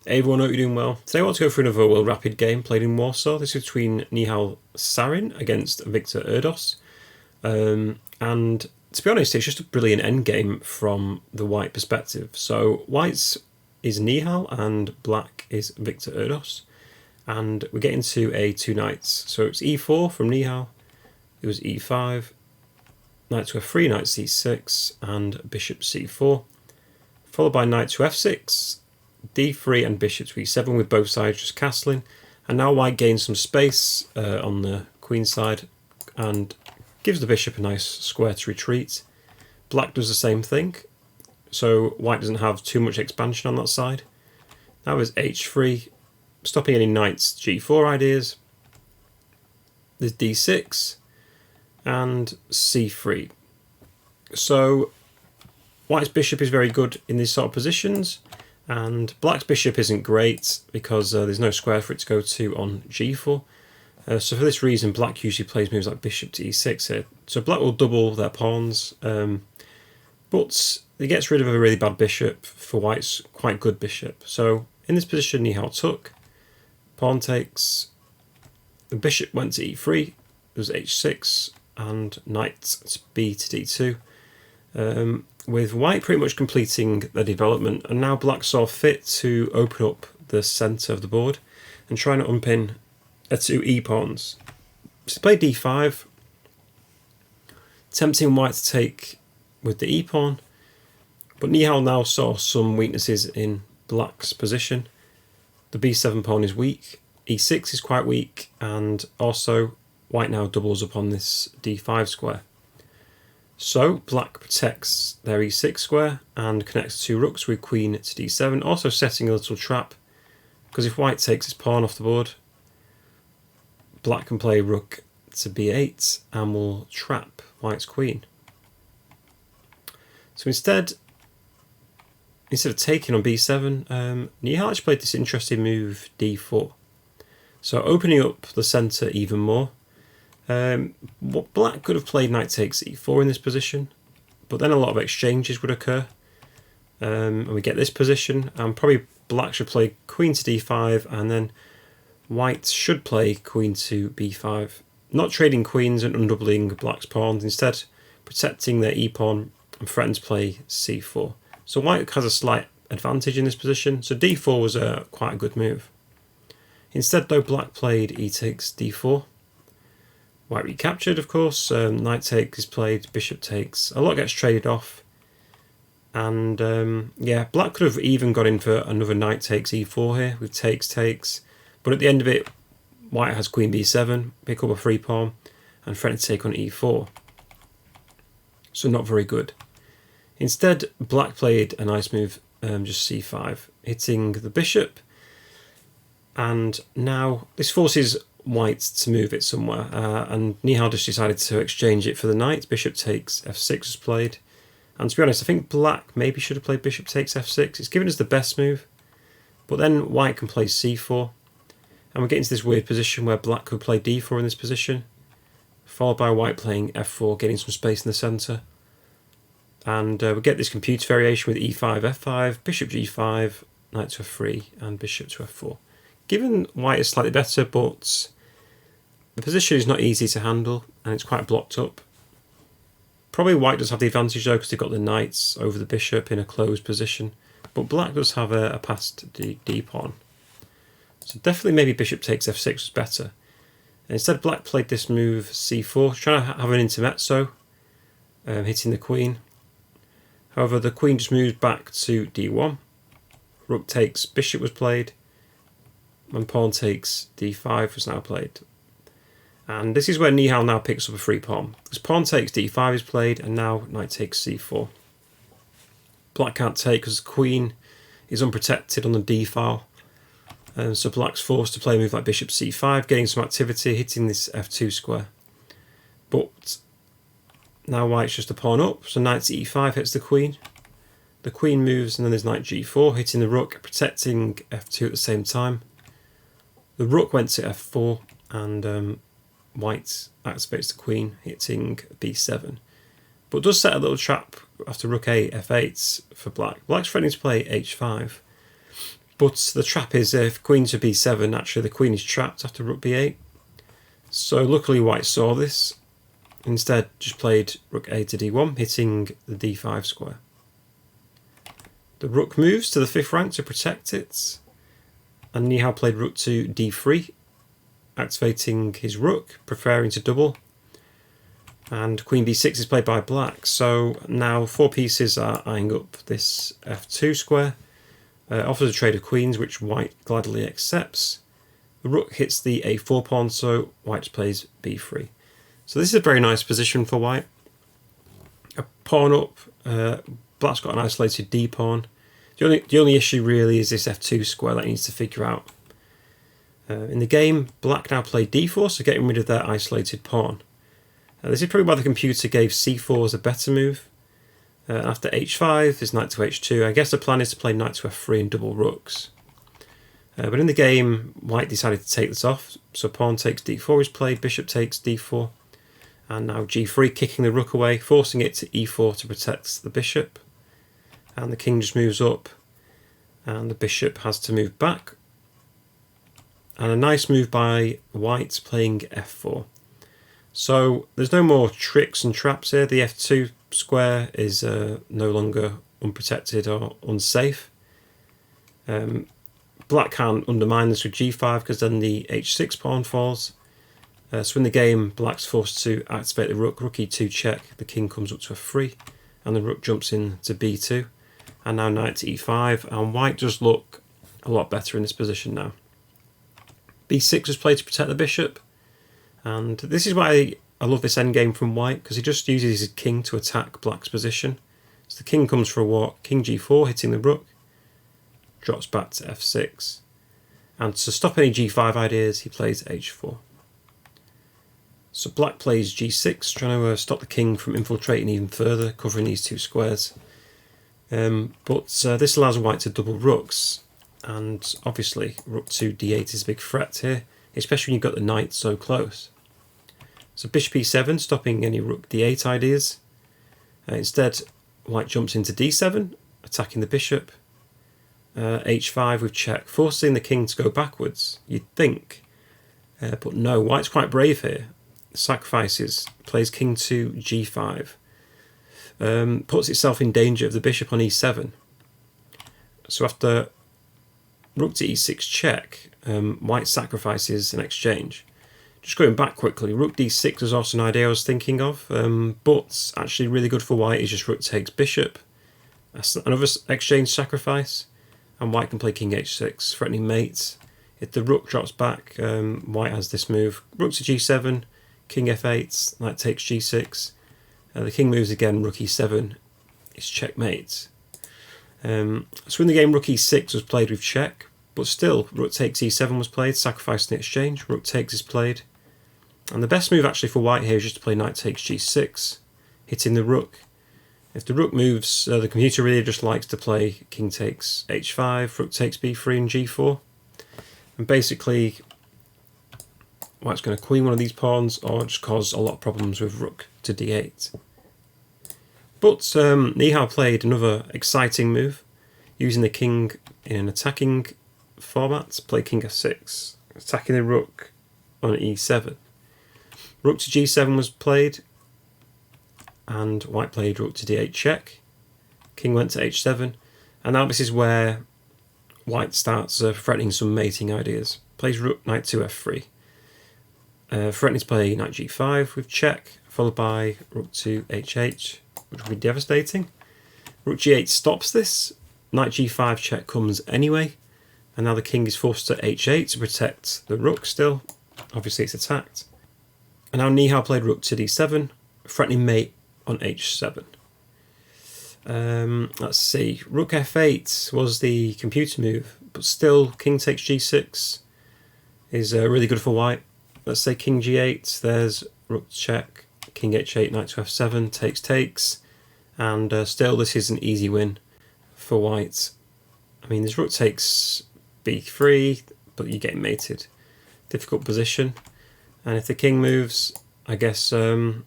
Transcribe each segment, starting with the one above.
Hey everyone, hope you're doing well. Today I want to go through another World Rapid game played in Warsaw. This is between Nihal Sarin against Viktor Erdos. And to be honest, it's just a brilliant endgame from the white perspective. So white's is Nihal and black is Viktor Erdos. And we're getting to a two knights. So it's e4 from Nihal, it was e5, knight to f3, knight c6, and bishop c4, followed by knight to f6, d3 and bishop to e7 with both sides just castling. And now white gains some space on the queen side and gives the bishop a nice square to retreat. Black does the same thing, so white doesn't have too much expansion on that side. Now is h3, stopping any knight's g4 ideas. There's d6 and c3. So white's bishop is very good in these sort of positions, and black's bishop isn't great because there's no square for it to go to on g4. So for this reason, black usually plays moves like bishop to e6 here. So black will double their pawns, but it gets rid of a really bad bishop for white's quite good bishop. So in this position, Nihal took, pawn takes, the bishop went to e3, there was h6, and knight to b to d2. With white pretty much completing the development, and now black saw fit to open up the centre of the board and trying to unpin two e-pawns. So he played d5, tempting white to take with the e-pawn, but Nihal now saw some weaknesses in black's position. The b7 pawn is weak, e6 is quite weak, and also white now doubles up on this d5 square. So black protects their e6 square and connects two rooks with queen to d7, also setting a little trap, because if white takes his pawn off the board, black can play rook to b8 and will trap white's queen. So instead of taking on b7, Nihal actually played this interesting move d4. So opening up the centre even more. What black could have played knight takes e4 in this position, but then a lot of exchanges would occur, and we get this position, and probably black should play queen to d5, and then white should play queen to b5, not trading queens and undoubling black's pawns, instead protecting their e-pawn and threatening to play c4. So white has a slight advantage in this position, so d4 was quite a good move. Instead though, black played e takes d4. White recaptured, of course, knight takes is played, bishop takes, a lot gets traded off, and yeah, black could have even got in for another knight takes e4 here with takes, but at the end of it, white has queen b7, pick up a free pawn, and threaten to take on e4, so not very good. Instead, black played a nice move, just c5, hitting the bishop, and now this forces white to move it somewhere, and Nihal just decided to exchange it for the knight. Bishop takes f6 was played, and to be honest, I think black maybe should have played bishop takes f6. It's given us the best move, but then white can play c4, and we're getting to this weird position where black could play d4 in this position, followed by white playing f4, getting some space in the centre, and we get this computer variation with e5, f5, bishop g5, knight to f3, and bishop to f4. Given white is slightly better, but the position is not easy to handle and it's quite blocked up. Probably white does have the advantage though, because they've got the knights over the bishop in a closed position, but black does have a passed d-pawn. So definitely maybe bishop takes f6 was better. And instead black played this move c4, trying to have an intermezzo, hitting the queen. However, the queen just moved back to d1, rook takes bishop was played, and pawn takes d5 was now played. And this is where Nihal now picks up a free pawn. Because pawn takes d5 is played, and now knight takes c4. Black can't take because the queen is unprotected on the d file. So black's forced to play a move like bishop c5, getting some activity, hitting this f2 square. But now white's just a pawn up, so knight to e5 hits the queen. The queen moves, and then there's knight g4, hitting the rook, protecting f2 at the same time. The rook went to f4, and white activates the queen, hitting b7. But does set a little trap after rook a f8 for black. Black's threatening to play h5. But the trap is if queen to b7, actually the queen is trapped after rook b8. So luckily white saw this. Instead just played rook a to d1, hitting the d5 square. The rook moves to the 5th rank to protect it. And Nihal played rook to d3, activating his rook, preferring to double. And queen b6 is played by black. So now 4 pieces are eyeing up this f2 square. Offers a trade of queens, which white gladly accepts. The rook hits the a4 pawn, so white plays b3. So this is a very nice position for white. A pawn up, black's got an isolated d pawn. The only issue really is this f2 square that he needs to figure out. In the game, black now played d4, so getting rid of their isolated pawn. This is probably why the computer gave c4 as a better move. After h5 is knight to h2. I guess the plan is to play knight to f3 and double rooks. But in the game, white decided to take this off. So pawn takes d4 is played, bishop takes d4. And now g3, kicking the rook away, forcing it to e4 to protect the bishop. And the king just moves up. And the bishop has to move back. And a nice move by white playing f4. So there's no more tricks and traps here. The f2 square is no longer unprotected or unsafe. Black can undermine this with g5 because then the h6 pawn falls. So in the game, black's forced to activate the rook e2 check, the king comes up to f3, and the rook jumps in to b2. And now knight to e5, and white does look a lot better in this position now. b6 was played to protect the bishop, and this is why I love this endgame from white, because he just uses his king to attack black's position. So the king comes for a walk, king g4 hitting the rook, drops back to f6, and to stop any g5 ideas he plays h4. So black plays g6, trying to stop the king from infiltrating even further, covering these 2 squares. But this allows white to double rooks, and obviously rook to d8 is a big threat here, especially when you've got the knight so close. So bishop e7, stopping any rook d8 ideas. Instead, white jumps into d7, attacking the bishop. h5 with check, forcing the king to go backwards, you'd think. But no, white's quite brave here. Sacrifices, plays king to g5. Puts itself in danger of the bishop on e7. So after rook to e6 check, white sacrifices an exchange. Just going back quickly, rook d6 was also an idea I was thinking of, but actually really good for white is just rook takes bishop. That's another exchange sacrifice, and white can play king h6, threatening mate. If the rook drops back, white has this move. Rook to g7, king f8, knight takes g6. The king moves again, rook e7 is checkmate. So in the game, rook e6 was played with check, but still, rook takes e7 was played, sacrificing the exchange, rook takes is played. And the best move actually for white here is just to play knight takes g6, hitting the rook. If the rook moves, the computer really just likes to play king takes h5, rook takes b3 and g4. And basically, white's going to queen one of these pawns or just cause a lot of problems with rook to d8. But Nihal played another exciting move, using the king in an attacking format, play king f6, attacking the rook on e7. Rook to g7 was played, and white played rook to d8 check. King went to h7, and now this is where white starts threatening some mating ideas. Plays rook knight to f3. Threatening to play knight g5 with check, followed by rook to h8, which will be devastating. Rook g8 stops this. Knight g5 check comes anyway, and now the king is forced to h8 to protect the rook still. Obviously it's attacked. And now Nihal played rook to d7, threatening mate on h7. Let's see, rook f8 was the computer move, but still king takes g6 is really good for white. Let's say king g8, there's rook check, king h8, knight to f7, takes, and still this is an easy win for white. I mean, there's rook takes b3, but you're getting mated. Difficult position. And if the king moves, I guess you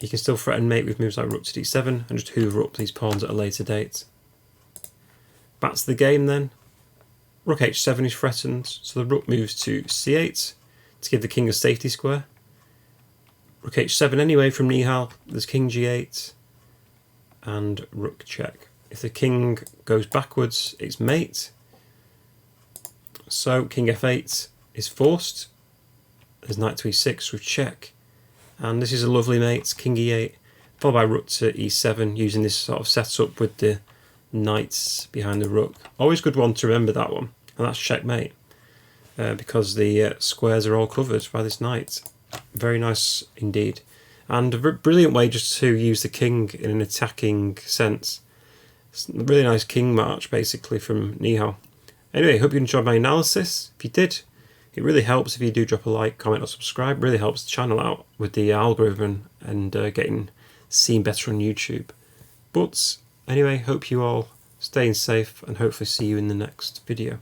can still threaten mate with moves like rook to d7 and just hoover up these pawns at a later date. Back to the game then. Rook h7 is threatened, so the rook moves to c8 to give the king a safety square. Rook h7 anyway from Nihal, there's king g8 and rook check. If the king goes backwards, it's mate. So king f8 is forced. There's knight to e6 with check. And this is a lovely mate, king e8, followed by rook to e7, using this sort of setup with the knights behind the rook. Always good one to remember, that one. And that's checkmate, because the squares are all covered by this knight. Very nice indeed. And a brilliant way just to use the king in an attacking sense. It's a really nice king march, basically, from Nihal. Anyway, hope you enjoyed my analysis. If you did, it really helps if you do drop a like, comment or subscribe. It really helps the channel out with the algorithm and getting seen better on YouTube. But anyway, hope you all staying safe and hopefully see you in the next video.